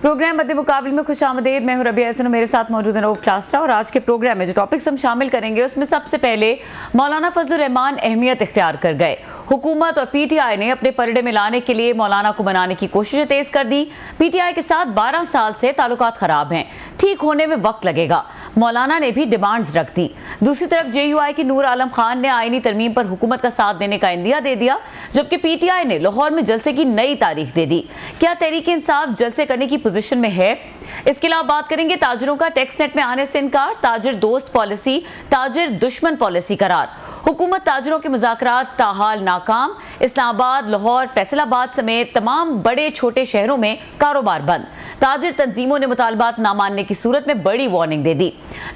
Programme मध्य मुकाबले में खुश आमदेद। मैं हूं रबिया हसन, मेरे साथ मौजूद है रऊफ क्लास्टा। और आज के प्रोग्राम में जो टॉपिक्स हम शामिल करेंगे उसमें सबसे पहले मौलाना फजलुर रहमान अहमियत इख्तियार कर गए। हुकूमत और पीटीआई ने अपने पलड़े में लाने के लिए मौलाना को बनाने की कोशिशें तेज कर दी। पीटीआई के साथ 12 साल से ताल्लुकात खराब हैं, ठीक होने में वक्त लगेगा। मौलाना ने भी डिमांड्स रख दी। दूसरी तरफ जेयूआई की नूर आलम खान ने आईनी तरमीम पर हुकूमत का साथ देने का इंदिया दे दिया, जबकि पीटीआई ने लाहौर में जलसे की नई तारीख दे दी। क्या तहरीक इंसाफ जलसे करने की पोजीशन में है? इसके अलावा बात करेंगे ताजिरों का टैक्स नेट में आने से इनकार, ताजिर दोस्त पॉलिसी ताजिर दुश्मन पॉलिसी करार। हुकूमत ताजिरों के मुज़ाकरात ताहाल नाकाम। इस्लामाबाद, लाहौर, फैसलाबाद समेत तमाम बड़े छोटे शहरों में कारोबार बंद। ताजिर तंजीमों ने मुतालबात ना मानने की सूरत में बड़ी वार्निंग दे दी।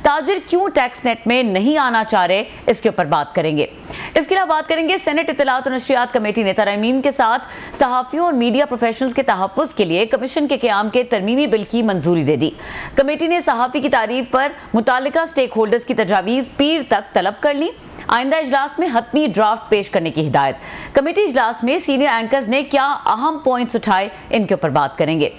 ताजिर क्यों टैक्स नेट में नहीं आना चाह रहे, इसके ऊपर बात करेंगे। इसके अलावा बात करेंगे सेनेट इत्तलात और नशरियात कमेटी ने तरमीम के साथ सहाफ़ियों और मीडिया प्रोफेशनल्स के तहफ़्फ़ुज़ के लिए कमीशन के क़याम के तरमीमी बिल की मंजूरी दे दी। कमेटी ने सहाफ़ी की तारीफ पर मुतालिका स्टेक होल्डर्स की तजावीज़ पीर तक तलब कर ली। आइंदा इजलास में हतमी ड्राफ्ट पेश करने की हिदायत। कमेटी इजलास में सीनियर एंकर्स ने क्या अहम पॉइंट्स उठाए, इनके ऊपर बात करेंगे।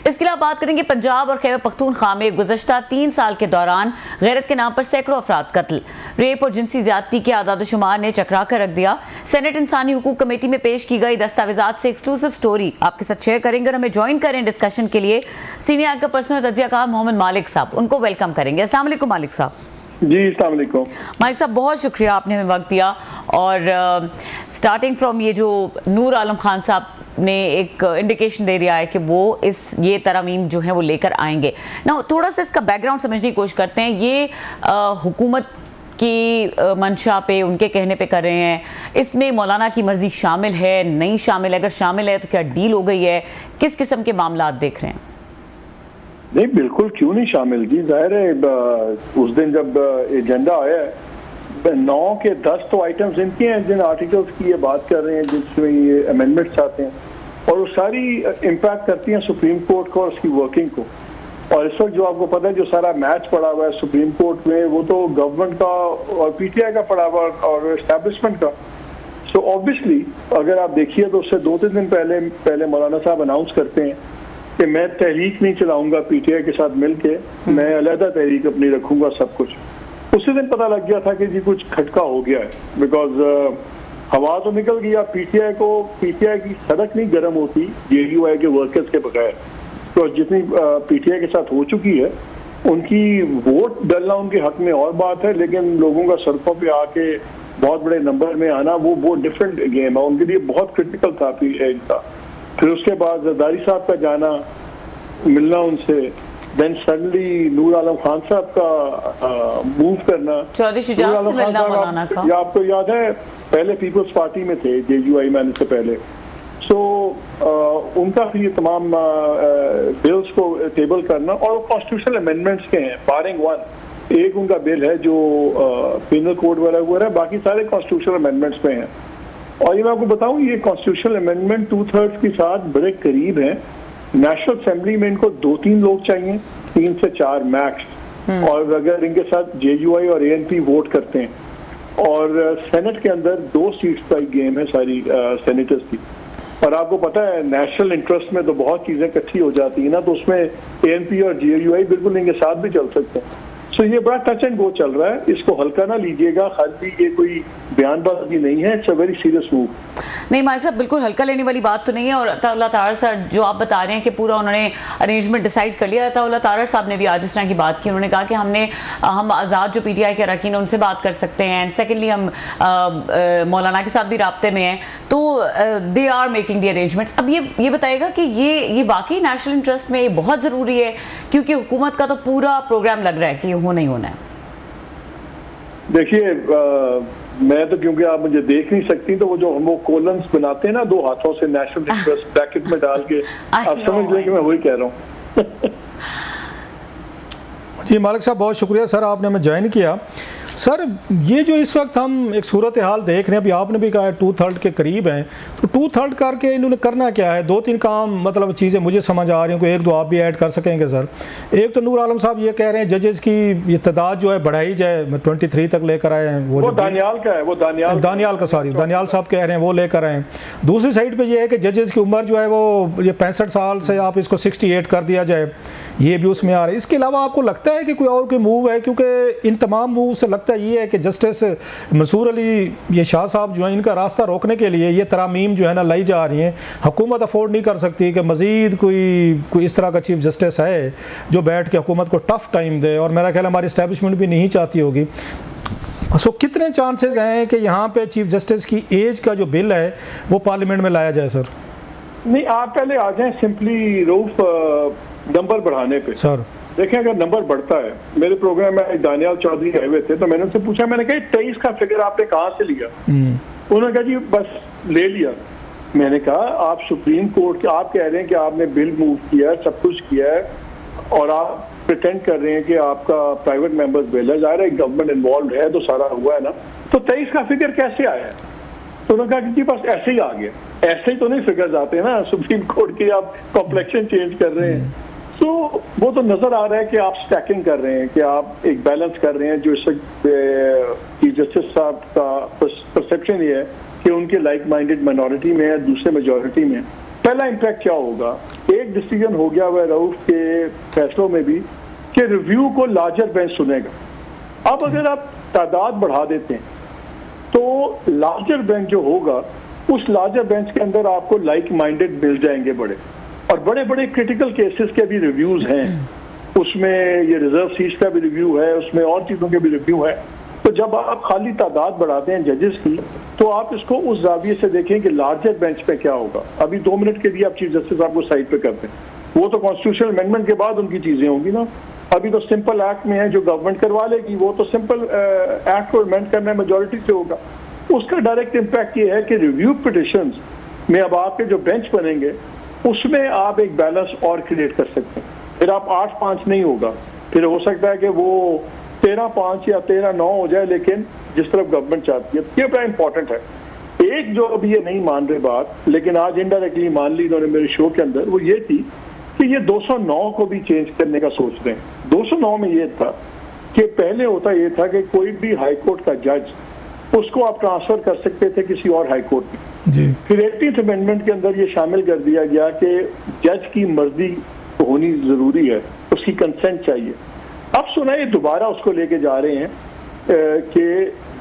इसके अलावा बात करेंगे पंजाब और खैबर पख्तूनख्वा में गुज़श्ता 3 साल के दौरान गैरत के नाम पर सैकड़ों अफराद कत्ल, रेप और जिनसी ज्यादती के आदाद-ओ-शुमार ने चकरा कर रख दिया। सेनेट इंसानी हुकूक कमेटी में पेश की गई दस्तावेजात से एक्सक्लूसिव स्टोरी आपके साथ शेयर करेंगे और हमें ज्वाइन करें डिस्कशन के लिए सीनियर एंकर पर्सन तजियाकार मोहम्मद मालिक साहब, उनको वेलकम करेंगे। अस्सलाम वालेकुम मालिक साहब। जी अस्सलाम वालेकुम मालिक साहब, बहुत शुक्रिया आपने हमें वक्त दिया। और स्टार्टिंग फ्रॉम ये जो नूर आलम खान साहब ने एक इंडिकेशन दे दिया है कि वो ये तरमीम जो है वो लेकर आएंगे ना, थोड़ा सा इसका बैकग्राउंड समझने की कोशिश करते हैं। ये हुकूमत की मंशा पे, उनके कहने पे कर रहे हैं। इसमें मौलाना की मर्जी शामिल है, नहीं शामिल है? अगर शामिल है तो क्या डील हो गई है? किस किस्म के मामला देख रहे हैं? नहीं, बिल्कुल क्यों नहीं शामिल जी। जाहिर है उस दिन जब एजेंडा आया है 9 के 10 तो आइटम्स इनके हैं जिन आर्टिकल्स की ये बात कर रहे हैं, जिसमें ये अमेंडमेंट्स आते हैं और वो सारी इम्पैक्ट करती हैं सुप्रीम कोर्ट को और उसकी वर्किंग को। और इस वक्त जो आपको पता है जो सारा मैच पड़ा हुआ है सुप्रीम कोर्ट में, वो तो गवर्नमेंट का और पीटीआई का पड़ा हुआ और एस्टेब्लिशमेंट का। सो ऑब्वियसली अगर आप देखिए तो उससे 2-3 दिन पहले मौलाना साहब अनाउंस करते हैं कि मैं तहरीक नहीं चलाऊंगा पीटीआई के साथ मिलके, मैं अलहदा तहरीक अपनी रखूंगा सब कुछ। उसी दिन पता लग गया था कि जी कुछ खटका हो गया है, बिकॉज हवा तो निकल गई। पीटीआई की सड़क नहीं गर्म होती जेयूआई के वर्कर्स के बगैर। तो जितनी पीटीआई के साथ हो चुकी है, उनकी वोट डलना उनके हक में और बात है, लेकिन लोगों का सड़कों पे आके बहुत बड़े नंबर में आना वो डिफरेंट गेम है। उनके लिए बहुत क्रिटिकल था पीटीआई का। फिर उसके बाद जरदारी साहब का जाना, मिलना उनसे, देन सडनली नूर आलम खान साहब का मूव करना। चौधरी शुजात से मिलना मौलाना का, आपको याद है पहले पीपल्स पार्टी में थे जेयूआई में आने से पहले। सो उनका फिर ये तमाम बिल्स को टेबल करना, और वो कॉन्स्टिट्यूशनल अमेंडमेंट्स के हैं बारिंग वन। एक उनका बिल है जो पिनल कोड वाला हुआ है, बाकी सारे कॉन्स्टिट्यूशनल अमेंडमेंट्स पे हैं। और ये मैं आपको बताऊं, ये कॉन्स्टिट्यूशनल अमेंडमेंट 2/3 के साथ बड़े करीब हैं। नेशनल असेंबली में इनको 2-3 लोग चाहिए, 3 से 4 मैक्स। और अगर इनके साथ जेयूआई और एएनपी वोट करते हैं, और सेनेट के अंदर 2 सीट्स का गेम है सारी सेनेटर्स की। और आपको पता है नेशनल इंटरेस्ट में तो बहुत चीजें इकट्ठी हो जाती है ना, तो उसमें एएनपी और जेयूआई बिल्कुल इनके साथ भी चल सकते हैं। सो ये बड़ा टच एंड गो चल रहा है, इसको हल्का ना लीजिएगा। खाली ये कोई बयानबाजी नहीं है, it's a very serious move. नहीं मालिक साहब, बिल्कुल हल्का लेने वाली बात तो नहीं है। और अल्लाह तारा सर जो आप बता रहे हैं कि पूरा उन्होंने अरेंजमेंट डिसाइड कर लिया था। अल्लाह तारा साहब ने भी आज इस तरह की बात की। उन्होंने कहा कि हम आज़ाद जो पीटीआई के अरकान हैं उनसे बात कर सकते हैं। एंड सेकेंडली हम मौलाना के साथ भी राब्ते में हैं, तो they are making the arrangements. अब ये बताएगा कि ये वाकई नेशनल इंटरेस्ट में ये बहुत ज़रूरी है, क्योंकि हुकूमत का तो पूरा प्रोग्राम लग रहा है कि हो नहीं होना है। देखिए मैं तो, क्योंकि आप मुझे देख नहीं सकती, तो वो जो हम कोलम्स बनाते हैं ना 2 हाथों से नेशनल इंटरेस्ट ब्रैकेट में डाल के, आप समझ लें कि मैं वही कह रहा हूँ। जी मालिक साहब, बहुत शुक्रिया सर, आपने हमें ज्वाइन किया। सर ये जो इस वक्त हम एक सूरत हाल देख रहे हैं, अभी आपने भी कहा 2/3 के करीब हैं, तो 2/3 करके इन्होंने करना क्या है? 2-3 काम मतलब चीज़ें मुझे समझ आ रही हैं, कोई 1-2 आप भी ऐड कर सकेंगे सर। एक तो नूर आलम साहब ये कह रहे हैं जजेस की ये तादाद जो है बढ़ाई जाए, 23 तक लेकर आए हैं। वो दानियाल का है, वो दानियाल साहब कह रहे हैं वो लेकर आए। दूसरी साइड पे ये है कि जजेस की उम्र जो है वो ये 65 साल से आप इसको 68 कर दिया जाए, ये भी उसमें आ रहा है। इसके अलावा आपको लगता है कि कोई और कोई मूव है? क्योंकि इन तमाम मूव से लगता ये है कि जस्टिस मंसूर अली ये शाह साहब जो है इनका रास्ता रोकने के लिए ये तरामीम जो है ना लाई जा रही हैं। हुकूमत अफोर्ड नहीं कर सकती कि मज़ीद कोई इस तरह का चीफ जस्टिस है जो बैठ के हुकूमत को टफ टाइम दे, और मेरा ख्याल हमारी इस्टेब्लिशमेंट भी नहीं चाहती होगी। सो कितने चांसेस हैं कि यहाँ पे चीफ जस्टिस की एज का जो बिल है वो पार्लियामेंट में लाया जाए? सर नहीं, आप पहले आ जाएं सिंपली रऊफ नंबर बढ़ाने पे। सर देखें, अगर नंबर बढ़ता है, मेरे प्रोग्राम में दानियाल चौधरी आए हुए थे तो मैंने उनसे पूछा, मैंने कहा 23 का फिगर आपने कहाँ से लिया? उन्होंने कहा जी बस ले लिया। मैंने कहा आप सुप्रीम कोर्ट के, आप कह रहे हैं कि आपने बिल मूव किया है, सब कुछ किया है, और आप प्रिटेंड कर रहे हैं कि आपका प्राइवेट मेंबर्स बिल है, जाहिर है गवर्नमेंट इन्वॉल्व है तो सारा हुआ है ना, तो 23 का फिगर कैसे आया? तो उन्होंने कहा कि जी बस ऐसे ही आ गया। ऐसे ही तो नहीं फिगर्स आते ना, सुप्रीम कोर्ट के आप कॉम्प्लेक्शन चेंज कर रहे हैं। तो वो तो नजर आ रहा है कि आप स्टैकिंग कर रहे हैं, कि आप एक बैलेंस कर रहे हैं। जो चीफ जस्टिस साहब का परसेप्शन ये है कि उनके लाइक माइंडेड माइनॉरिटी में है, दूसरे मेजॉरिटी में। पहला इम्पैक्ट क्या होगा? एक डिसीजन हो गया हुआ रऊफ के फैसलों में भी कि रिव्यू को लार्जर बेंच सुनेगा। अब अगर आप तादाद बढ़ा देते हैं तो लार्जर बेंच जो होगा, उस लार्जर बेंच के अंदर आपको लाइक माइंडेड मिल जाएंगे बड़े, और बड़े बड़े क्रिटिकल केसेस के भी रिव्यूज हैं। उसमें ये रिजर्व सीट्स का भी रिव्यू है, उसमें और चीज़ों के भी रिव्यू है। तो जब आप खाली तादाद बढ़ाते हैं जजेस की, तो आप इसको उस जाविये से देखें कि लार्जर बेंच पे क्या होगा। अभी 2 मिनट के लिए आप चीफ जस्टिस आपको साइड पे करते हैं, वो तो कॉन्स्टिट्यूशनल अमेंडमेंट के बाद उनकी चीज़ें होंगी ना। अभी तो सिंपल एक्ट में है जो गवर्नमेंट करवा लेगी, वो तो सिंपल एक्ट को अमेंड करना मेजॉरिटी से होगा। उसका डायरेक्ट इम्पैक्ट ये है कि रिव्यू पिटिशंस में अब आपके जो बेंच बनेंगे उसमें आप एक बैलेंस और क्रिएट कर सकते हैं। फिर आप 8-5 नहीं होगा, फिर हो सकता है कि वो 13-5 या 13-9 हो जाए, लेकिन जिस तरफ गवर्नमेंट चाहती है। ये बड़ा इंपॉर्टेंट है। एक जो अभी ये नहीं मान रहे बात, लेकिन आज इनडायरेक्टली मान ली इन्होंने मेरे शो के अंदर, वो ये थी कि ये 209 को भी चेंज करने का सोच रहे हैं। 209 में ये था कि पहले होता ये था कि कोई भी हाई कोर्ट का जज, उसको आप ट्रांसफर कर सकते थे किसी और हाई कोर्ट में जी। फिर 18th अमेंडमेंट के अंदर ये शामिल कर दिया गया कि जज की मर्जी होनी जरूरी है, उसकी कंसेंट चाहिए। अब सुना ये दोबारा उसको लेके जा रहे हैं कि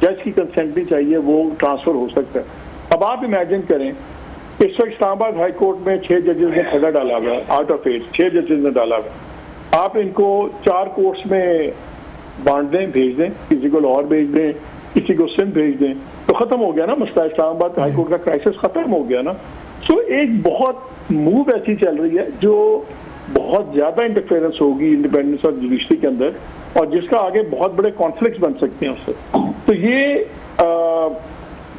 जज की कंसेंट नहीं चाहिए, वो ट्रांसफर हो सकता है। अब आप इमेजिन करें, इस वक्त इस्लामाबाद हाई कोर्ट में 6 जजेस ने खड़ा डाला हुआ है, आउट ऑफ 8 6 जजेस ने डाला हुआ। आप इनको 4 कोर्ट्स में बांट दें, भेज दें, किसी को लाहौर भेज दें, किसी को सिंध भेज दें, तो खत्म हो गया ना मसला। इस्लामाबाद हाई कोर्ट का क्राइसिस खत्म हो गया ना। सो एक बहुत मूव ऐसी चल रही है जो बहुत ज्यादा इंटरफेरेंस होगी इंडिपेंडेंस ऑफ जुडिशरी के अंदर, और जिसका आगे बहुत बड़े कॉन्फ्लिक्ट बन सकते हैं उससे। तो ये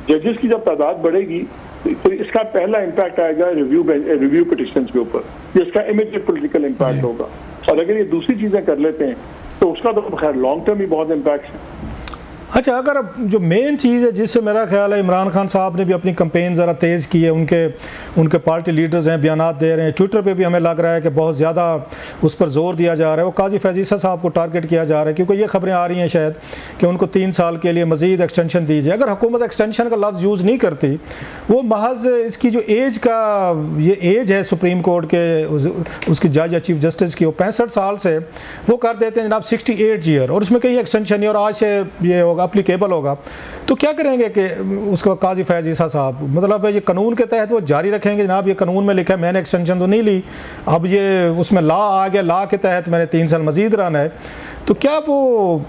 जजेस की जब तादाद बढ़ेगी तो इसका पहला इम्पैक्ट आएगा रिव्यू पिटिशंस के ऊपर, जिसका इमीडिएट पॉलिटिकल इम्पैक्ट होगा। और अगर ये दूसरी चीजें कर लेते हैं तो उसका तो खैर लॉन्ग टर्म ही बहुत इम्पैक्ट है। अच्छा, अगर जो मेन चीज़ है जिससे मेरा ख्याल है इमरान खान साहब ने भी अपनी कंपेन ज़रा तेज़ की है, उनके पार्टी लीडर्स हैं, बयानात दे रहे हैं, ट्विटर पे भी हमें लग रहा है कि बहुत ज़्यादा उस पर जोर दिया जा रहा है। वो काजी फैज़ ईसा साहब को टारगेट किया जा रहा है, क्योंकि ये खबरें आ रही हैं शायद कि उनको 3 साल के लिए मज़ीद एक्सटेंशन दी जाए। अगर हुकूमत एक्सटेंशन का लफ्ज़ यूज़ नहीं करती, वो महज इसकी जो एज का ये एज है सुप्रीम कोर्ट के उसकी जज या चीफ जस्टिस की, वो 65 साल से वो कर देते हैं जनाब 68 ईयर, और उसमें कहीं एक्सटेंशन नहीं, और आज से ये होगा अप्लीकेबल होगा। तो क्या करेंगे कि उसको काजी फैज़ ईसा साहब, मतलब ये कानून के तहत वो जारी रखेंगे जनाब, ये कानून में लिखा है, मैंने एक्सटेंशन तो नहीं ली, अब ये उसमें लॉ आ गया, लॉ के तहत मैंने 3 साल मजीद रहना है। तो क्या वो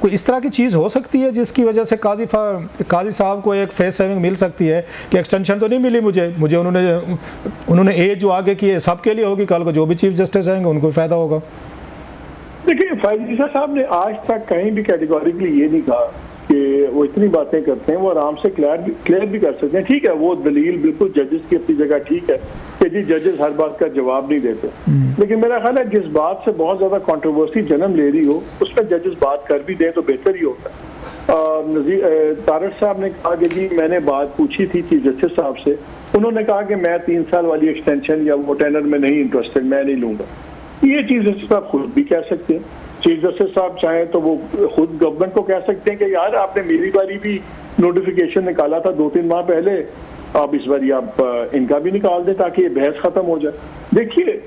कोई इस तरह की चीज़ हो सकती है जिसकी वजह से काजी साहब को एक फेस सेविंग मिल सकती है कि एक्सटेंशन तो नहीं मिली मुझे उन्होंने एज जो आगे की है सबके लिए होगी, कल को जो भी चीफ जस्टिस आएंगे उनको फ़ायदा होगा। देखिए, फैज़ ईसा साहब ने आज तक कहीं भी कैटेगोरिकली ये नहीं कहा कि वो इतनी बातें करते हैं, वो आराम से क्लियर भी कर सकते हैं। ठीक है, वो दलील बिल्कुल जजेस की अपनी जगह ठीक है कि जी जजेस हर बात का जवाब नहीं देते, लेकिन मेरा ख्याल है जिस बात से बहुत ज्यादा कंट्रोवर्सी जन्म ले रही हो उसमें जजेस बात कर भी दें तो बेहतर ही होता है। तारड़ साहब ने कहा कि जी मैंने बात पूछी थी चीफ जस्टिस साहब से, उन्होंने कहा कि मैं 3 साल वाली एक्सटेंशन या वो टेनर में नहीं इंटरेस्टेड, मैं नहीं लूंगा। ये चीफ जस्टिस साहब खुद भी कह सकते हैं। चीफ जस्टिस साहब चाहें तो वो खुद गवर्नमेंट को कह सकते हैं कि यार आपने मेरी बारी भी नोटिफिकेशन निकाला था 2-3 माह पहले, आप इस बारी आप इनका भी निकाल दें ताकि ये बहस खत्म हो जाए। देखिए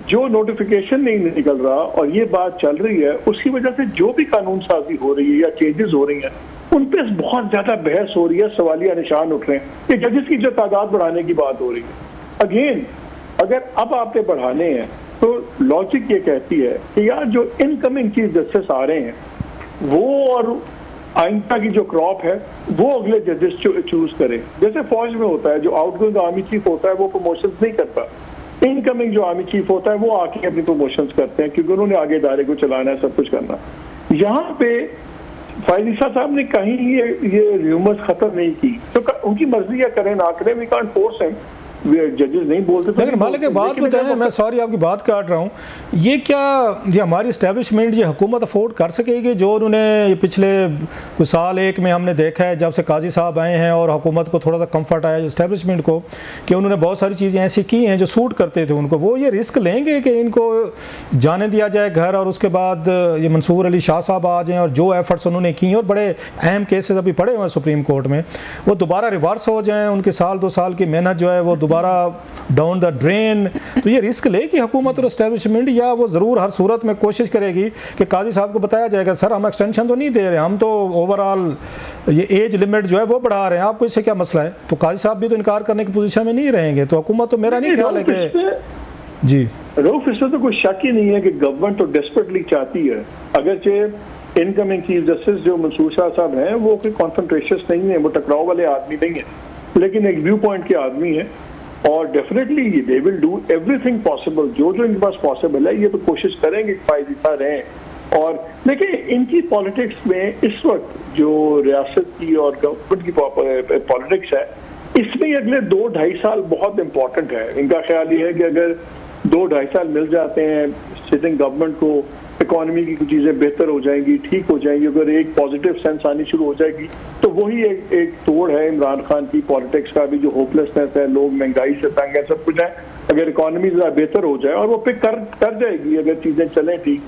जो नोटिफिकेशन नहीं निकल रहा और ये बात चल रही है, उसकी वजह से जो भी कानून साजी हो रही है या चेंजेस हो रही हैं उन पर बहुत ज्यादा बहस हो रही है, सवालिया निशान उठ रहे हैं कि जजेस की जो तादाद बढ़ाने की बात हो रही है। अगेन अगर अब आपने बढ़ाने हैं तो लॉजिक ये कहती है कि यार जो इनकमिंग चीफ जस्टिस आ रहे हैं वो और आइंदा की जो क्रॉप है वो अगले जजेस चूज करें। जैसे फौज में होता है, जो आउटगोइंग आर्मी चीफ होता है वो प्रमोशन नहीं करता, इनकमिंग जो आर्मी चीफ होता है वो आके अपनी प्रमोशंस करते हैं क्योंकि उन्होंने आगे इदारे को चलाना है, सब कुछ करना। यहाँ पे फायजीसा साहब ने कहीं ये र्यूमर्स खत्म नहीं की, तो उनकी मर्जी या करें ना करें, वी कांट फोर्स हिम, जजेस नहीं बोलते। लेकिन मालिक बात बताएं, मैं सॉरी आपकी बात काट रहा हूँ, ये क्या ये हमारी इस्टेब्लिशमेंट ये हुकूमत अफोर्ड कर सकेगी जो उन्होंने पिछले कुछ साल एक में हमने देखा है जब से काजी साहब आए हैं और हुकूमत को थोड़ा सा कंफर्ट आया इस्टेब्लिशमेंट को कि उन्होंने बहुत सारी चीज़ें ऐसी की हैं जो सूट करते थे उनको, वो ये रिस्क लेंगे कि इनको जाने दिया जाए घर और उसके बाद ये मंसूर अली शाह साहब आ जाएँ और जो एफर्ट्स उन्होंने की और बड़े अहम केसेस अभी पड़े हुए हैं सुप्रीम कोर्ट में वो दोबारा रिवर्स हो जाएँ, उनके साल 2 साल की मेहनत जो है वो दोबारा डाउन द ड्रेन। तो ये रिस्क लेगी हुकूमत और एस्टेब्लिशमेंट या वो ज़रूर हर सूरत में कोशिश करेगी कि काजी साहब को बताया जाएगा सर हम एक्सटेंशन तो नहीं दे रहे, हम तो ओवरऑल ये एज लिमिट जो है वो बढ़ा रहे हैं, आपको इससे क्या मसला है? तो काजी साहब भी तो इनकार करने की पोजीशन में नहीं रहेंगे। तो हुकूमत तो मेरा नहीं ख्याल है कि जी रऊफ, इसमें तो कोई शक ही नहीं है कि गवर्नमेंट तो डेस्परेटली चाहती है, अगरचे इनकमिंग चीफ जस्टिस जो मंसूर शाह साहब हैं वो कोई कॉन्फ्रंटेशियस नहीं है, वो टकराव वाले आदमी नहीं है, लेकिन एक व्यू पॉइंट के आदमी है और definitely they will do everything possible, जो जो इनके पास पॉसिबल है ये तो कोशिश करेंगे फायदा रहें। और देखिए इनकी पॉलिटिक्स में इस वक्त जो रियासत की और गवर्नमेंट की पॉलिटिक्स है इसमें अगले 2-2.5 साल बहुत इंपॉर्टेंट है। इनका ख्याल ये है कि अगर 2-2.5 साल मिल जाते हैं सिटिंग गवर्नमेंट को, इकोनॉमी की कुछ चीज़ें बेहतर हो जाएंगी, ठीक हो जाएंगी, अगर एक पॉजिटिव सेंस आनी शुरू हो जाएगी तो वही एक तोड़ है इमरान खान की पॉलिटिक्स का भी, जो होपलेसनेस है, लोग महंगाई से तंग है, सब कुछ है। अगर इकोनॉमी ज़रा बेहतर हो जाए और वो पिक कर जाएगी अगर चीज़ें चलें ठीक,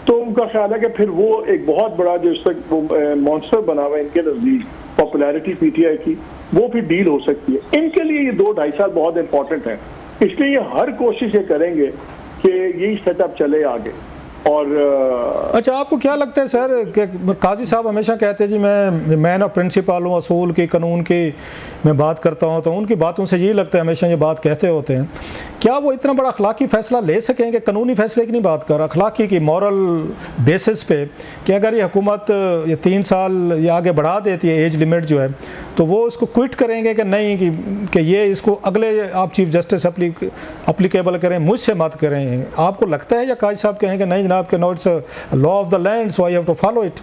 तो उनका ख्याल है कि फिर वो एक बहुत बड़ा जो इस वक्त मॉन्स्टर बना हुआ है इनके नज़दीक पॉपुलैरिटी पीटीआई की, वो फिर डील हो सकती है। इनके लिए ये 2-2.5 साल बहुत इंपॉर्टेंट है, इसलिए ये हर कोशिश ये करेंगे कि यही सेटअप चले आगे। और अच्छा आपको क्या लगता है सर कि काजी साहब हमेशा कहते हैं जी मैं मैन ऑफ प्रिंसिपल हूँ, असूल की, कानून की मैं बात करता हूँ, तो उनकी बातों से यही लगता है हमेशा ये बात कहते होते हैं, क्या वो इतना बड़ा अखलाकी फ़ैसला ले सकेंगे? कानूनी फ़ैसले की नहीं बात कर, अखलाकी की मॉरल बेसिस पे कि अगर ये हुकूमत ये 3 साल ये आगे बढ़ा देती है एज लिमिट जो है तो वो इसको क्विट करेंगे कि नहीं कि ये इसको अगले आप चीफ जस्टिस अप्लीकेबल करें, मुझसे मत करें? आपको लगता है या काजी साहब कहेंगे नहीं जनाब के no it's law of the land so I have to follow it?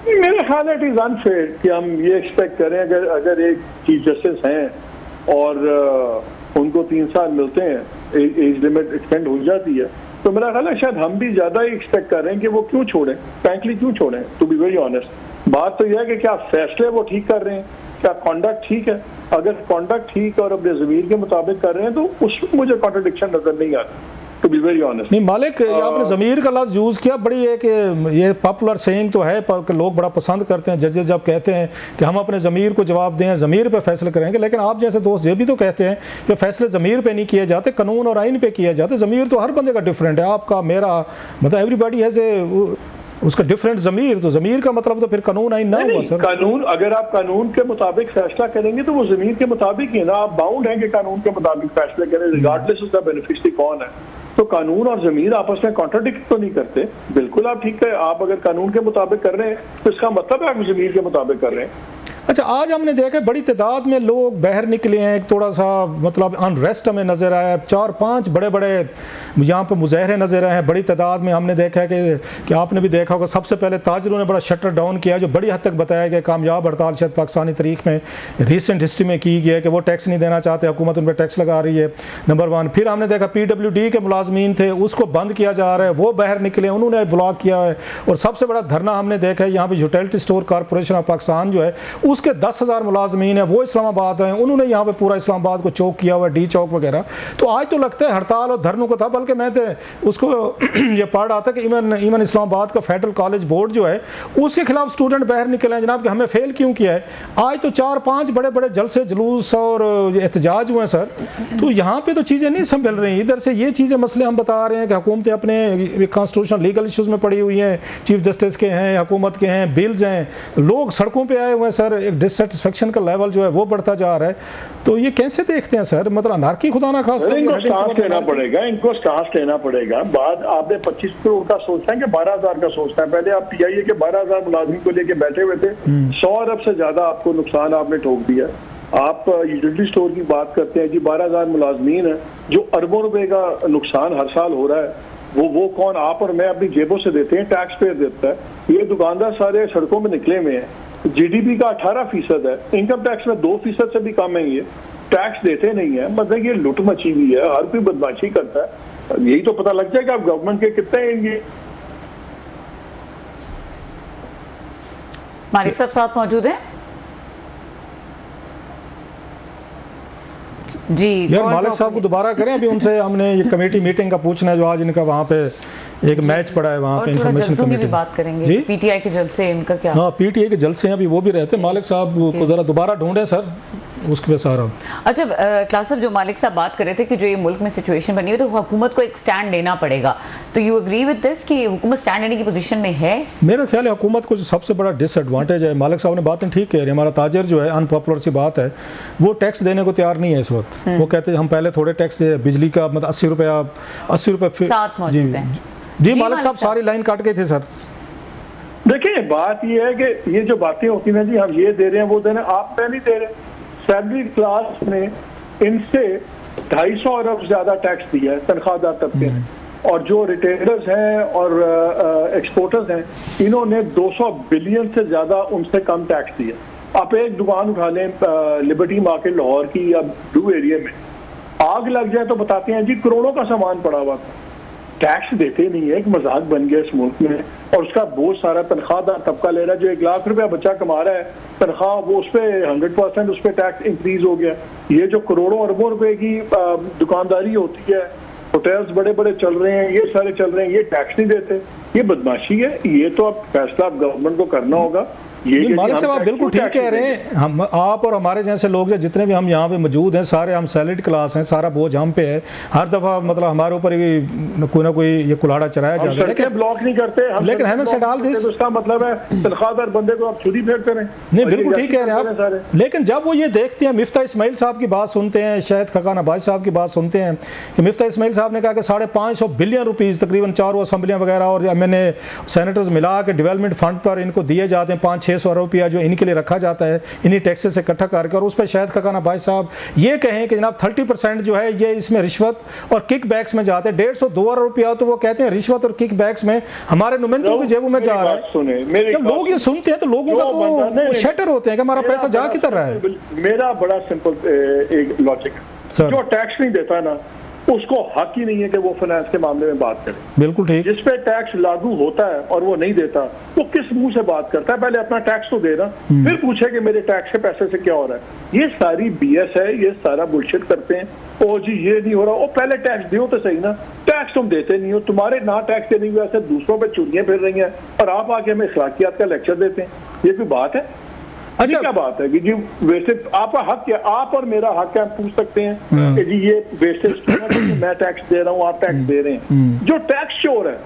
मेरा ख्याल है इट इज अनफेयर कि हम ये एक्सपेक्ट करें अगर एक चीफ जस्टिस हैं और उनको 3 साल मिलते हैं, एज लिमिट एक्सटेंड हो जाती है, तो मेरा ख्याल है शायद हम भी ज्यादा ही एक्सपेक्ट कर रहे हैं कि वो क्यों छोड़ें, फ्रैंकली क्यों छोड़ें, टू बी वेरी ऑनेस्ट। बात तो यह है कि क्या फैसले वो ठीक कर रहे हैं, क्या कॉन्डक्ट ठीक है? अगर कॉन्डक्ट ठीक और अपने ज़मीर के मुताबिक कर रहे हैं तो उसमें मुझे कॉन्ट्रडिक्शन नजर नहीं आता, टू बी वेरी ऑनेस्ट। नहीं मालिक आपने ज़मीर का लफ्ज़ यूज़ किया, बड़ी है कि ये पॉपुलर सेइंग तो है पर लोग बड़ा पसंद करते हैं, जजेस जब कहते हैं कि हम अपने ज़मीर को जवाब दें, ज़मीर पे फैसले करेंगे, लेकिन आप जैसे दोस्त ये भी तो कहते हैं कि फैसले ज़मीर पे नहीं किए जाते, कानून और आइन पे किए जाते। ज़मीर तो हर बंदे का डिफरेंट है, आपका मेरा, मतलब एवरीबॉडी हैज़ ए उसका डिफरेंट ज़मीर, तो ज़मीर का मतलब तो फिर कानून आइन ना हुआ सर। कानून अगर आप कानून के मुताबिक फैसला करेंगे तो वो ज़मीर के मुताबिक ही ना, आप बाउंड हैं कि कानून के मुताबिक फैसले करें रिगार्डलेस उसका बेनिफिशियरी कौन है। तो कानून और ज़मीर आपस में कॉन्ट्राडिक्ट तो नहीं करते, बिल्कुल आप ठीक है, आप अगर कानून के मुताबिक कर रहे हैं तो इसका मतलब है आप ज़मीर के मुताबिक कर रहे हैं। अच्छा, आज हमने देखा बड़ी तादाद में लोग बाहर निकले हैं, थोड़ा सा मतलब अनरेस्ट हमें नज़र आया, 4-5 बड़े बड़े यहाँ पर मुजाहरे नज़र आए हैं बड़ी तादाद में। हमने देखा है कि आपने भी देखा होगा, सबसे पहले ताजरों ने बड़ा शटर डाउन किया, जो बड़ी हद तक बताया गया कामयाब हड़ताल शायद पाकिस्तानी तारीख में रिसेंट हिस्ट्री में की गई है कि वो टैक्स नहीं देना चाहते, हुकूमत उन पर टैक्स लगा रही है, नंबर 1। फिर हमने देखा PWD के मुलाजमीन थे, उसको बंद किया जा रहा है, वो बाहर निकले, उन्होंने ब्लॉक किया है। और सबसे बड़ा धरना हमने देखा है यहाँ पर utility store corporation of Pakistan जो है, उसके 10,000 मुलाजमीन है, वो इस्लामाबाद हैं, उन्होंने यहाँ पे पूरा इस्लामाबाद को चौक किया हुआ है, डी चौक वगैरह। तो आज तो लगता है हड़ताल और धरनों को था, बल्कि मैं तो उसको ये पढ़ रहा था कि इवन इस्लामाबाद का फेडरल कॉलेज बोर्ड जो है, उसके खिलाफ स्टूडेंट बाहर निकले हैं जनाब कि हमें फेल क्यों किया है। आज तो 4-5 बड़े बड़े जलसे जुलूस और एहतजाज हुए हैं सर। तो यहाँ पे तो चीज़ें नहीं संभल रही, इधर से ये चीज़ें मसले हम बता रहे हैं कि हुकूमतें अपने कॉन्स्टिट्यूशनल लीगल इशूज़ में पड़ी हुई हैं, चीफ जस्टिस के हैं, हुकूमत के हैं, बिल्स हैं, लोग सड़कों पर आए हुए हैं सर, एक डिससेटिस्फेक्शन का लेवल जो है वो बढ़ता जा रहा है। तो ये कैसे देखते हैं सर, मतलब अनार्की खुदा ना खास इनको सांस लेना पड़ेगा, इनको सांस लेना पड़ेगा। बाद आपने 25 करोड़ का सोचना है कि 12,000 का सोचना है। पहले आप PIA के 12,000 मुलाजिम को लेके बैठे हुए थे, 100 अरब से ज्यादा आपको नुकसान आपने ठोक दिया। आप यूटिलिटी स्टोर की बात करते हैं जी, 12,000 मुलाजमीन है, जो अरबों रुपए का नुकसान हर साल हो रहा है, वो कौन, आप और मैं अपनी जेबों से देते हैं, टैक्स पेयर देता है। ये दुकानदार सारे सड़कों में निकले हुए हैं। GDP का 18% है, इनकम टैक्स में 2% से भी कम है, ये टैक्स देते नहीं है। मतलब ये लुट मची हुई है, हर कोई बदमाशी करता है। यही तो पता लग जाएगा आप गवर्नमेंट के कितने हैं ये। मालिक साहब साथ मौजूद हैं जी। यार मालिक साहब को दोबारा करें, अभी उनसे हमने ये कमेटी मीटिंग का पूछना है जो आज इनका वहाँ पे एक मैच पड़ा है, वहाँ पे इंफॉर्मेशन कमेटी की भी बात करेंगे। PTI के जलसे इनका क्या? हाँ, PTI के जलसे हैं अभी, वो भी रहते हैं। मालिक साहब को जरा दोबारा ढूंढे सर, उसके पे सारा। अच्छा क्लास साहब, जो मालिक साहब बात कर रहे थे कि जो ये मुल्क में सिचुएशन बनी है तो हुकूमत को एक स्टैंड लेना पड़ेगा, तो यू एग्री विद दिस कि हुकूमत स्टैंड लेने की पोजीशन में है? मेरा ख्याल है हुकूमत को जो सबसे बड़ा डिसएडवांटेज है, मालिक साहब ने बातें ठीक कह रहे हैं, हमारा ताजर जो है, अनपॉपुलर सी बात है, वो टैक्स देने को तैयार नहीं है इस वक्त। वो कहते हैं हम पहले थोड़े टैक्स दे, बिजली का मतलब 80 रुपये साथ मौजूद है। जी मालिक साहब सारी लाइन काट गए थे सर। देखिए बात ये है कि ये जो बातें होती हैं जी, हम ये दे रहे हैं वो दे रहे हैं, आप पे नहीं दे रहे। सैलरी क्लास ने इनसे 250 अरब ज्यादा टैक्स दिया है, तनख्वाहदार तबके ने, और जो रिटेलर्स हैं और एक्सपोर्टर्स हैं, इन्होंने 200 बिलियन से ज्यादा उनसे कम टैक्स दिया। आप एक दुकान उठा लें लिबर्टी मार्केट लाहौर की या ब्लू एरिया में, आग लग जाए तो बताते हैं जी करोड़ों का सामान पड़ा हुआ था। टैक्स देते नहीं है, एक मजाक बन गया इस मुल्क में, और उसका बहुत सारा तनख्वाहदार तबका ले रहा है। जो 1 लाख रुपया बच्चा कमा रहा है तनख्वाह, वो उस पर 100% उस पर टैक्स इंक्रीज हो गया। ये जो करोड़ों अरबों रुपए की दुकानदारी होती है, होटल्स बड़े बड़े चल रहे हैं, ये सारे चल रहे हैं, ये टैक्स नहीं देते, ये बदमाशी है। ये तो अब फैसला गवर्नमेंट को करना होगा। ये मालिक साहब आप बिल्कुल ठीक कह रहे हैं। हम आप और हमारे जैसे लोग हैं, जितने भी हम यहाँ पे मौजूद हैं, सारे हम सैलरीड क्लास हैं, सारा बोझ हम पे है। हर दफा मतलब हमारे ऊपर कोई ना कोई ये कुल्हाड़ा चढ़ाया जाता है, लेकिन ब्लॉक नहीं करते हम। लेकिन हमें से डाल दिस, उसका मतलब है तनख्वाहदार बंदे को आप छुरी फेरते रहे। नहीं, बिल्कुल ठीक कह रहे हैं आप। लेकिन जब वो ये देखते हैं, मिफ्ता इस्माइल साहब की बात सुनते हैं, शायद खकान अब्बास साहब की बात सुनते हैं कि मिफ्ता इस्माइल साहब ने कहा कि 550 बिलियन रुपीज़ तकरीबन 4 असम्बलियाँ वगैरह और MNA सेनेटर्स मिला के डेवलपमेंट फंड पर इनको दिए जाते हैं, 500-600 अरब रुपया जो इनके लिए रखा जाता है, इन्हीं टैक्सेस से इकट्ठा करके। और उस पर शायद खकाना भाई साहब ये कहें कि जनाब 30% जो है ये इसमें रिश्वत और किक बैक्स में जाते हैं। 150-2 अरब रुपया तो वो कहते हैं रिश्वत और किक बैक्स में हमारे नुमाइंदों की जेबों में जा रहा है। जब लोग ये सुनते हैं तो लोगों का तो शटर होते हैं कि हमारा पैसा जा किधर रहा है। मेरा बड़ा सिंपल एक लॉजिक है, जो टैक्स नहीं देता ना उसको हक ही नहीं है कि वो फाइनेंस के मामले में बात करे। बिल्कुल ठीक। जिस पे टैक्स लागू होता है और वो नहीं देता, तो किस मुंह से बात करता है? पहले अपना टैक्स तो देना, फिर पूछे कि मेरे टैक्स के पैसे से क्या हो रहा है। ये सारी BS है, ये सारा बुलशिट करते हैं। ओ जी ये नहीं हो रहा, ओ पहले टैक्स दो तो सही ना। टैक्स तुम देते नहीं हो, तुम्हारे ना टैक्स देने की वजह से दूसरों पे चुनियां फिर रही हैं, और आप आके हमें अखलाकियात का लेक्चर देते हैं। ये कोई बात है? अच्छा क्या बात है कि जी वैसे आपका हक क्या, आप और मेरा हक है, हम पूछ सकते हैं कि जी ये वेस्टेज मैं टैक्स दे रहा हूँ, आप टैक्स दे रहे हैं। जो टैक्स चोर है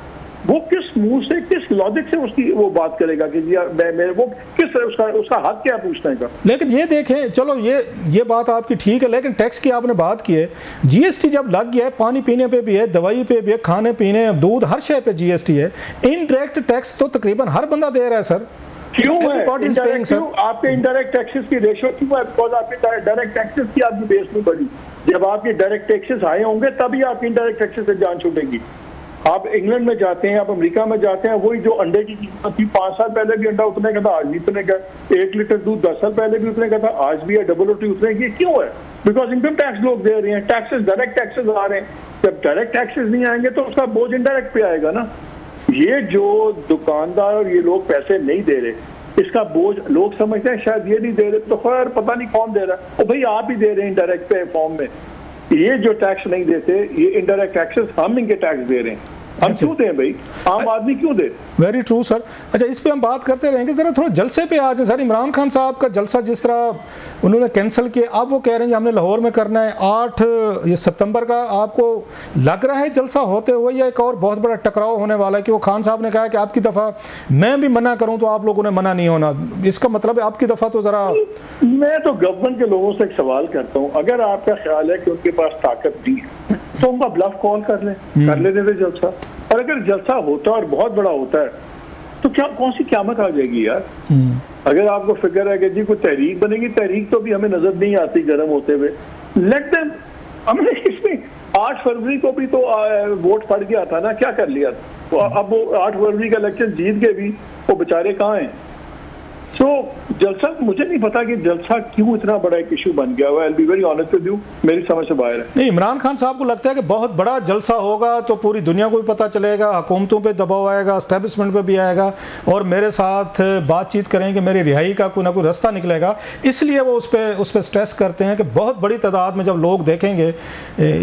वो किस मुंह से, किस लॉजिक से उसकी वो बात करेगा कि जी मैं वो किस उसका हक क्या पूछने का? लेकिन ये देखें, चलो ये बात आपकी ठीक है, लेकिन टैक्स की आपने बात की है, GST जब लग गया है, पानी पीने पे भी है, दवाई पे भी है, खाने पीने, दूध, हर शय पे GST है। इनडायरेक्ट टैक्स तो तकरीबन हर बंदा दे रहा है सर। क्यों है इंडायरेक्ट? क्यों आपके इंडायरेक्ट टैक्सेस की रेशो क्यों है? बिकॉज आपके डायरेक्ट टैक्सेस की आपकी बेस नहीं बढ़ी। जब आपके डायरेक्ट टैक्सेस आए होंगे तभी आपकी इंडायरेक्ट टैक्सेस से जान छूटेगी। आप इंग्लैंड में जाते हैं, आप अमेरिका में जाते हैं, वही जो अंडे की कीमत थी 5 साल पहले भी अंडा उतने का था, आज भी उतने का। 1 लीटर दूध 10 साल पहले भी उतने का था, आज भी है डबल रोटी उतने की। क्यों है? बिकॉज इनकम टैक्स लोग दे रहे हैं, टैक्सेस डायरेक्ट टैक्सेस आ रहे हैं। जब डायरेक्ट टैक्सेस नहीं आएंगे तो उसका बोझ इनडायरेक्ट पे आएगा ना। ये जो दुकानदार और ये लोग पैसे नहीं दे रहे, इसका बोझ लोग समझते हैं शायद ये नहीं दे रहे, तो खैर पता नहीं कौन दे रहा है। और भाई आप ही दे रहे हैं इंडायरेक्ट पे फॉर्म में। ये जो टैक्स नहीं देते, ये इनडायरेक्ट टैक्सेस हम इनके टैक्स दे रहे हैं। हम क्यों दें भाई? आम आदमी क्यों दे? Very true sir. अच्छा, इस पे हम बात करते रहेंगे, जरा थोड़ा जलसे पे आ जाए सर। इमरान खान साहब का जलसा जिस तरह उन्होंने कैंसिल किया, अब वो कह रहे हैं कि हमने लाहौर में करना है 8 सितंबर का। आपको लग रहा है जलसा होते हुए या एक और बहुत बड़ा टकराव होने वाला है कि वो खान साहब ने कहा कि आपकी दफ़ा मैं भी मना करूं तो आप लोगों ने मना नहीं होना? इसका मतलब है आपकी दफ़ा तो ज़रा। मैं तो गवर्नमेंट के लोगों से एक सवाल करता हूँ, अगर आपका ख्याल है कि उनके पास ताकत नहीं है तो उनका ब्लफ कॉल कर लेने दे जलसा। और अगर जलसा होता है और बहुत बड़ा होता है तो क्या कौन सी क़यामत आ जाएगी यार? अगर आपको फिक्र है कि जी कोई तहरीक बनेगी, तहरीक तो भी हमें नजर नहीं आती गर्म होते हुए। Let them. हमने इसमें 8 फरवरी को भी तो वोट पड़ गया था ना, क्या कर लिया था? तो अब वो 8 फरवरी का इलेक्शन जीत के भी वो बेचारे कहाँ हैं? तो जलसा, मुझे नहीं पता कि जलसा क्यों इतना बड़ा एक इशू बन गया हुआ है। I'll be very honest with you, मेरी समझ से बाहर है। नहीं, इमरान खान साहब को लगता है कि बहुत बड़ा जलसा होगा तो पूरी दुनिया को भी पता चलेगा, हुकूमतों पे दबाव आएगा, एस्टेब्लिशमेंट पे भी आएगा और मेरे साथ बातचीत करेंगे, मेरी रिहाई का कोई ना कोई रास्ता निकलेगा। इसलिए वो उस पर स्ट्रेस करते हैं कि बहुत बड़ी तादाद में जब लोग देखेंगे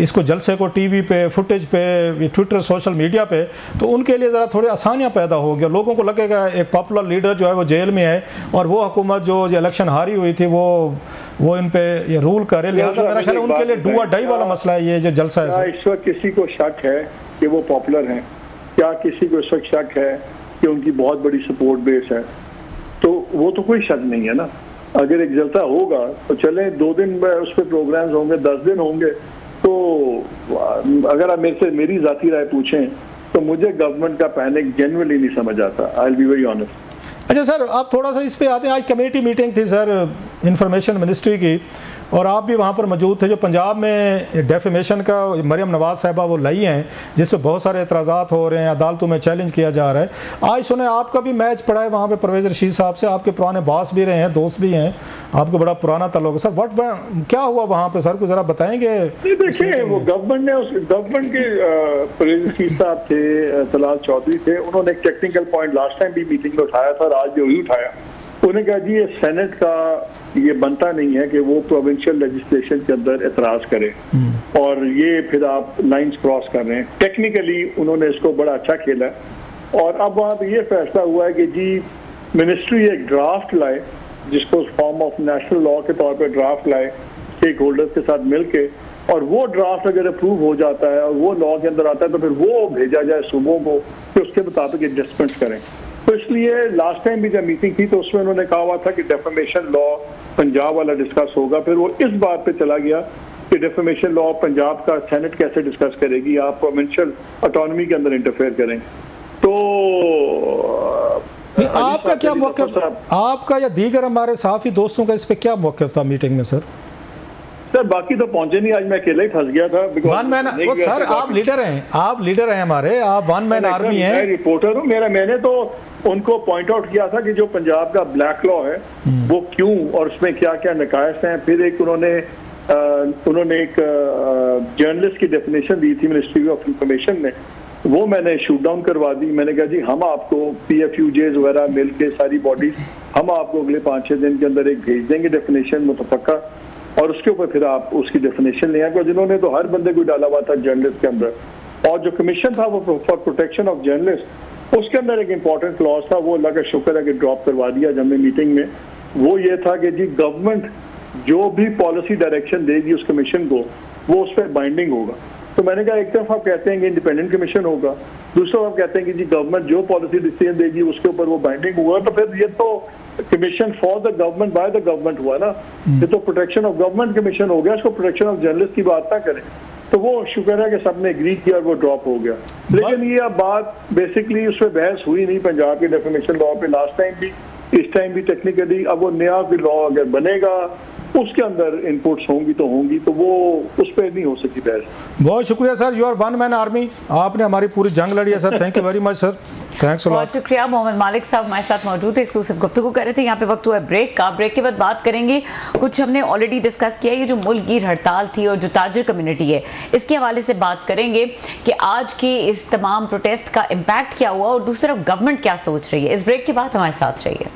इसको जलसे को टीवी पे, फुटेज पे, ट्विटर, सोशल मीडिया पे, तो उनके लिए ज़रा थोड़ी आसानियाँ पैदा होगी। लोगों को लगेगा एक पॉपुलर लीडर जो है वो जेल में है और वो हुकूमत जो इलेक्शन हारी हुई थी वो इन पे ये रूल करे। लिहाजा मेरा ख्याल है उनके लिए डू और डाई वाला मसला है ये जो जलसा है। इस वक्त किसी को शक है कि वो पॉपुलर हैं? क्या किसी को इस वक्त शक है कि उनकी बहुत बड़ी सपोर्ट बेस है? तो वो तो कोई शक नहीं है ना। अगर एक जलसा होगा तो चले 2 दिन उस पर प्रोग्राम्स होंगे, 10 दिन होंगे। तो अगर आप मेरे से मेरी जाती राय पूछें तो मुझे गवर्नमेंट का पैनिक जेन्युइनली नहीं समझ आता। I will be very honest. अच्छा सर, आप थोड़ा सा इस पे आते हैं। आज कमेटी मीटिंग थी सर इंफॉर्मेशन मिनिस्ट्री की और आप भी वहाँ पर मौजूद थे। जो पंजाब में डेफेमेशन का मरियम नवाज साहिबा वो लाई हैं जिस पे बहुत सारे एतराज़ात हो रहे हैं, अदालतों में चैलेंज किया जा रहा है। आज सुने आपका भी मैच पड़ा है वहाँ पे परवेज़ रशीद साहब से, आपके पुराने बॉस भी रहे हैं, दोस्त भी हैं, आपको बड़ा पुराना ताल्लुक है सर। क्या हुआ वहाँ पे सर, को ज़रा बताएंगे? देखिए, वो गवर्नमेंट के परवेज़ रशीद साहब थे, तलाल चौधरी थे, उन्होंने एक टेक्निकल पॉइंट लास्ट टाइम भी मीटिंग में उठाया था, आज भी वही उठाया। उन्होंने कहा जी ये सेनेट का ये बनता नहीं है कि वो प्रोविंशियल लेजिस्लेशन के अंदर एतराज करे और ये फिर आप लाइंस क्रॉस कर रहे हैं। टेक्निकली उन्होंने इसको बड़ा अच्छा खेला और अब वहाँ पे ये फैसला हुआ है कि जी मिनिस्ट्री एक ड्राफ्ट लाए, जिसको फॉर्म ऑफ नेशनल लॉ के तौर पर ड्राफ्ट लाए स्टेक होल्डर्स के साथ मिलके, और वो ड्राफ्ट अगर अप्रूव हो जाता है और वो लॉ के अंदर आता है तो फिर वो भेजा जाए सूबों को कि उसके मुताबिक एडजस्टमेंट्स करें। तो इसलिए लास्ट टाइम भी जब मीटिंग थी तो उसमें उन्होंने कहा हुआ था कि डेफेमेशन लॉ पंजाब वाला डिस्कस होगा। फिर वो इस बात पे चला गया कि डेफेमेशन लॉ पंजाब का सेनेट कैसे डिस्कस करेगी, आप प्रोविंशियल ऑटोनॉमी के अंदर इंटरफेयर करें। तो आपका क्या मौक़िफ़, आपका या दीगर हमारे साथी दोस्तों का इस पे क्या मौक़िफ़ था मीटिंग में सर? सर बाकी तो पहुंचे नहीं, आज मैं अकेले ही फंस गया था। वन मैन, वो सर आप लीडर हैं, आप लीडर हैं हमारे, आप वन मैन आर्मी हैं। मैं रिपोर्टर हूँ। मैंने तो उनको पॉइंट आउट किया था कि जो पंजाब का ब्लैक लॉ है वो क्यों और उसमें क्या क्या नकायस हैं। फिर एक उन्होंने एक जर्नलिस्ट की डेफिनेशन दी थी मिनिस्ट्री ऑफ इंफॉर्मेशन ने, वो मैंने शूट डाउन करवा दी। मैंने कहा जी हम आपको PFUJs वगैरह मिल के सारी बॉडीज हम आपको अगले 5-6 दिन के अंदर एक भेज देंगे डेफिनेशन मुतफक्का, और उसके ऊपर फिर आप उसकी डेफिनेशन ले आएंगे। जिन्होंने तो हर बंदे को डाला हुआ था जर्नलिस्ट के अंदर, और जो कमीशन था वो फॉर प्रोटेक्शन ऑफ जर्नलिस्ट, उसके अंदर एक इंपॉर्टेंट क्लॉज था, वो अल्लाह का शुक्र है कि ड्रॉप करवा दिया जब मीटिंग में। वो ये था कि जी गवर्नमेंट जो भी पॉलिसी डायरेक्शन देगी उस कमीशन को वो उस पर बाइंडिंग होगा। तो मैंने कहा एक तरफ आप कहते हैं कि इंडिपेंडेंट कमीशन होगा, दूसरा आप कहते हैं कि जी गवर्नमेंट जो पॉलिसी डिसीजन देगी उसके ऊपर वो बाइंडिंग होगा, तो फिर ये तो commission for the government by the government हुआ ना, ये तो प्रोटेक्शन ऑफ गवर्नमेंट कमीशन हो गया। इसको प्रोटेक्शन ऑफ जर्नलिस्ट की बात ना करें। तो वो शुक्र है कि सबने एग्री किया और वो ड्रॉप हो गया। लेकिन ये अब बात बेसिकली उस पर बहस हुई नहीं पंजाब के डेफिनेशन लॉ पे लास्ट टाइम भी, इस टाइम भी टेक्निकली अब वो नया भी लॉ अगर बनेगा उसके अंदर इनपुट्स होंगी तो वो उस पर नहीं हो सकी बहस। बहुत शुक्रिया sir, you are one man army, आपने हमारी पूरी जंग लड़ी है sir, thank you very much sir, thanks a lot. बहुत शुक्रिया। मोहम्मद मालिक साहब हमारे साथ मौजूद थे, एक्सक्लूसिव गुफ्तगू कर रहे थे। यहाँ पे वक्त हुआ है ब्रेक का, ब्रेक के बाद बात करेंगे, कुछ हमने ऑलरेडी डिस्कस किया, ये जो मुल्कगीर हड़ताल थी और जो ताजिर कम्युनिटी है इसके हवाले से बात करेंगे कि आज के इस तमाम प्रोटेस्ट का इम्पैक्ट क्या हुआ और दूसरी तरफ गवर्नमेंट क्या सोच रही है। इस ब्रेक के बाद हमारे साथ रहिए।